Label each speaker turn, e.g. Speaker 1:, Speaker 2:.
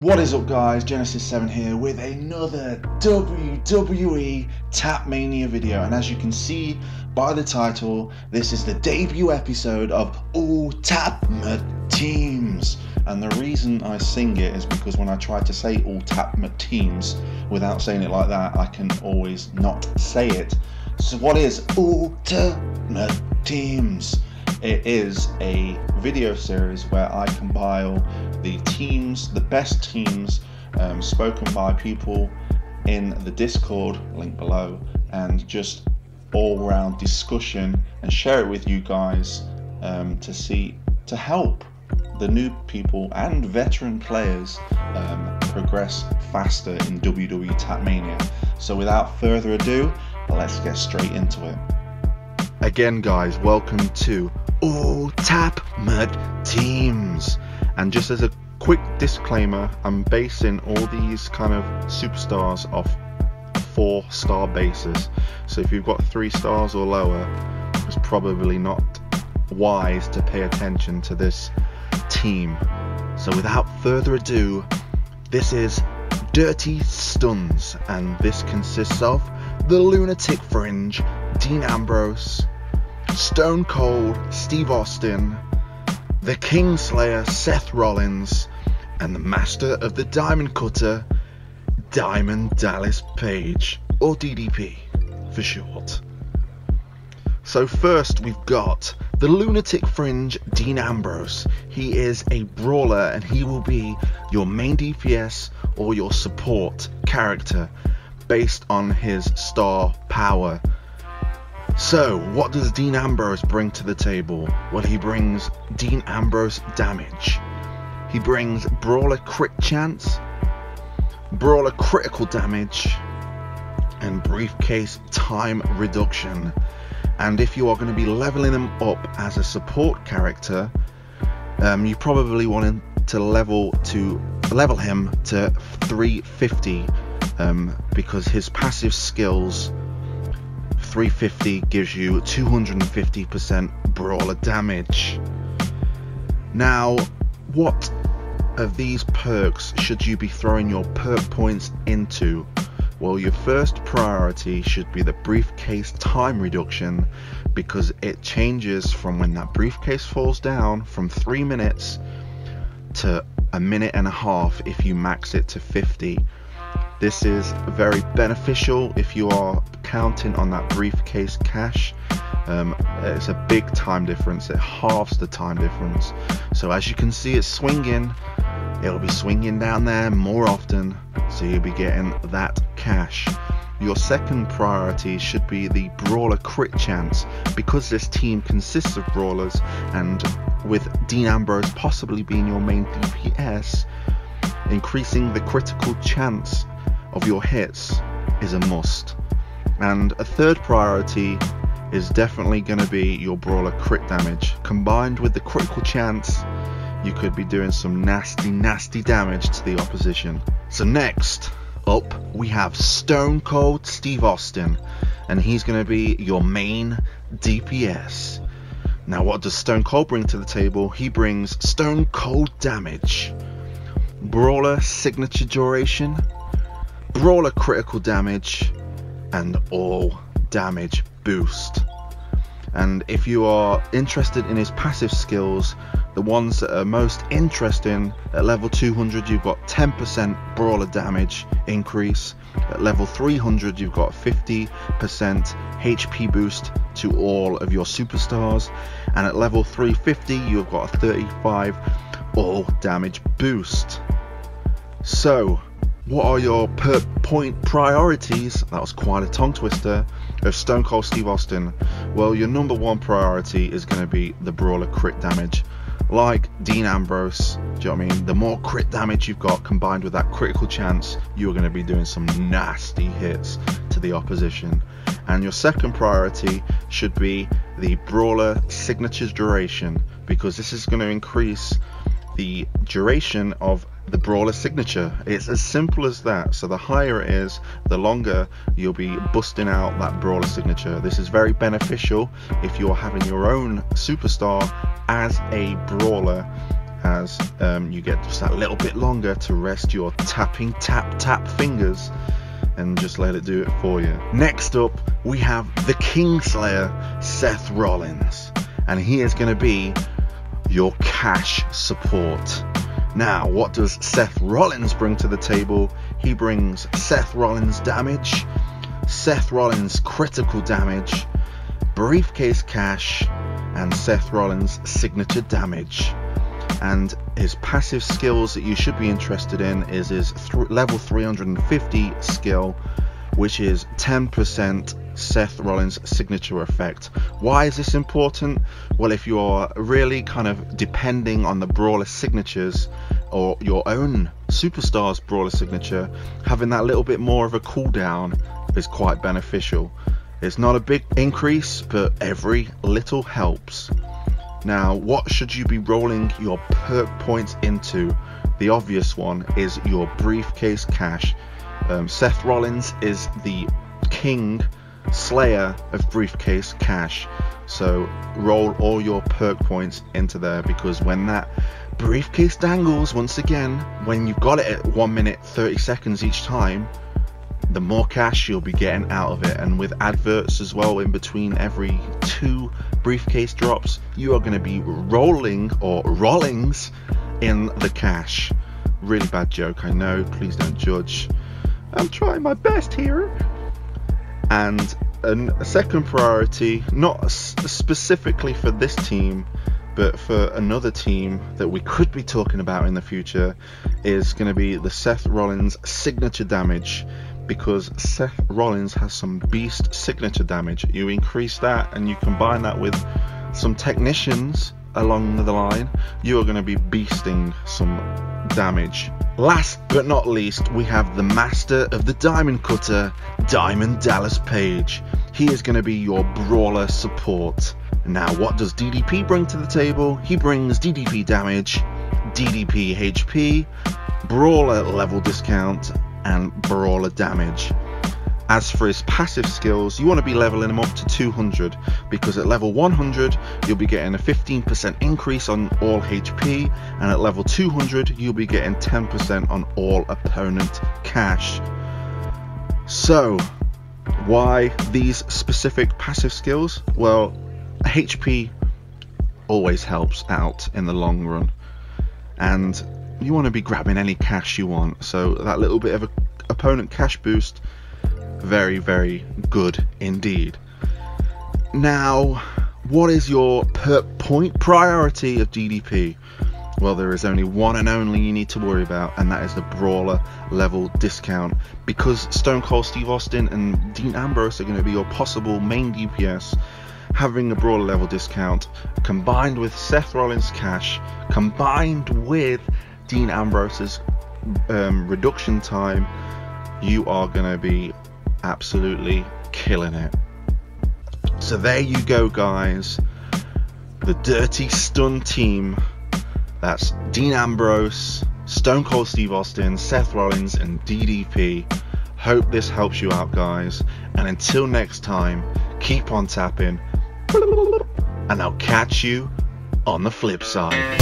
Speaker 1: What is up guys, Genesis7 here with another WWE Tap Mania video, and as you can see by the title, this is the debut episode of ULTAPMATE Teams. And the reason I sing it is because when I try to say ULTAPMATE Teams without saying it like that, I can always not say it. So what is ULTAPMATE Teams? It is a video series where I compile the teams, the best teams spoken by people in the Discord, link below, and just all-round discussion, and share it with you guys to help the new people and veteran players progress faster in WWE Tap Mania. So without further ado, let's get straight into it. Again guys, welcome to ULTAPMATE Teams. And just as a quick disclaimer, I'm basing all these kind of superstars off a 4-star basis. So if you've got 3 stars or lower, it's probably not wise to pay attention to this team. So without further ado, this is Dirty Stuns, and this consists of the Lunatic Fringe, Dean Ambrose, Stone Cold Steve Austin, the Kingslayer Seth Rollins, and the Master of the Diamond Cutter, Diamond Dallas Page, or DDP for short. So first we've got the Lunatic Fringe, Dean Ambrose. He is a brawler and he will be your main DPS or your support character based on his star power. So what does Dean Ambrose bring to the table? Well, he brings Dean Ambrose damage. He brings brawler crit chance, brawler critical damage, and briefcase time reduction. And if you are going to be leveling him up as a support character, you probably want to level him to 350 because his passive skills 350 gives you 250% brawler damage. Now, what of these perks should you be throwing your perk points into? Well, your first priority should be the briefcase time reduction, because it changes from when that briefcase falls down from 3 minutes to 1.5 minutes if you max it to 50. This is very beneficial if you are counting on that briefcase cash. It's a big time difference. It halves the time difference. So as you can see, it's swinging. It'll be swinging down there more often, so you'll be getting that cash. Your second priority should be the brawler crit chance, because this team consists of brawlers, and with Dean Ambrose possibly being your main DPS, increasing the critical chance of your hits is a must. And a third priority is definitely going to be your brawler crit damage. Combined with the critical chance, you could be doing some nasty damage to the opposition. So next up we have Stone Cold Steve Austin, and he's going to be your main DPS. Now, what does Stone Cold bring to the table? He brings Stone Cold damage, brawler signature duration, brawler critical damage, and all damage boost. And if you are interested in his passive skills, the ones that are most interesting, at level 200 you've got 10% brawler damage increase, at level 300 you've got 50% HP boost to all of your superstars, and at level 350 you've got a 35 all damage boost. So what are your per point priorities? That was quite a tongue twister. Of Stone Cold Steve Austin. Well, your number 1 priority is going to be the brawler crit damage. Like Dean Ambrose, do you know what I mean? The more crit damage you've got combined with that critical chance, you're going to be doing some nasty hits to the opposition. And your second priority should be the brawler signature duration, because this is going to increase the duration of the brawler signature. It's as simple as that. So the higher it is, the longer you'll be busting out that brawler signature. This is very beneficial if you're having your own superstar as a brawler as you get just that little bit longer to rest your tapping tap fingers and just let it do it for you. Next up, we have the Kingslayer, Seth Rollins, and he is going to be your cash support. Now, what does Seth Rollins bring to the table? He brings Seth Rollins damage, Seth Rollins critical damage, briefcase cash, and Seth Rollins signature damage. And his passive skills that you should be interested in is his level 350 skill, which is 10% Seth Rollins signature effect. Why is this important? Well, if you're really kind of depending on the brawler signatures or your own superstar's brawler signature, having that little bit more of a cooldown is quite beneficial. It's not a big increase, but every little helps. Now, what should you be rolling your perk points into? The obvious one is your briefcase cash. Seth Rollins is the king slayer of briefcase cash, so roll all your perk points into there, because when that briefcase dangles, once again, when you've got it at 1 minute 30 seconds each time, the more cash you'll be getting out of it. And with adverts as well in between every 2 briefcase drops, you are going to be rolling or rollings in the cash. Really bad joke, I know, please don't judge, I'm trying my best here. And a second priority, not specifically for this team, but for another team that we could be talking about in the future, is going to be the Seth Rollins signature damage, because Seth Rollins has some beast signature damage. You increase that and you combine that with some technicians along the line, you are going to be beasting some damage. Last but not least, we have the master of the diamond cutter, Diamond Dallas Page. He is going to be your brawler support. Now, what does DDP bring to the table? He brings DDP damage, DDP HP, brawler level discount, and brawler damage. As for his passive skills, you want to be leveling him up to 200, because at level 100 you'll be getting a 15% increase on all HP, and at level 200 you'll be getting 10% on all opponent cash. So why these specific passive skills? Well, HP always helps out in the long run, and you want to be grabbing any cash you want, so that little bit of a opponent cash boost, very, very good indeed. Now, what is your perk point priority of DDP? Well, there is only one and only you need to worry about, and that is the brawler level discount, because Stone Cold Steve Austin and Dean Ambrose are going to be your possible main DPS. Having a brawler level discount combined with Seth Rollins cash, combined with Dean Ambrose's reduction time, you are going to be absolutely killing it. So there you go, guys, the Dirty Stun team. That's Dean Ambrose, Stone Cold Steve Austin, Seth Rollins, and DDP. Hope this helps you out, guys, and until next time, keep on tapping, and I'll catch you on the flip side.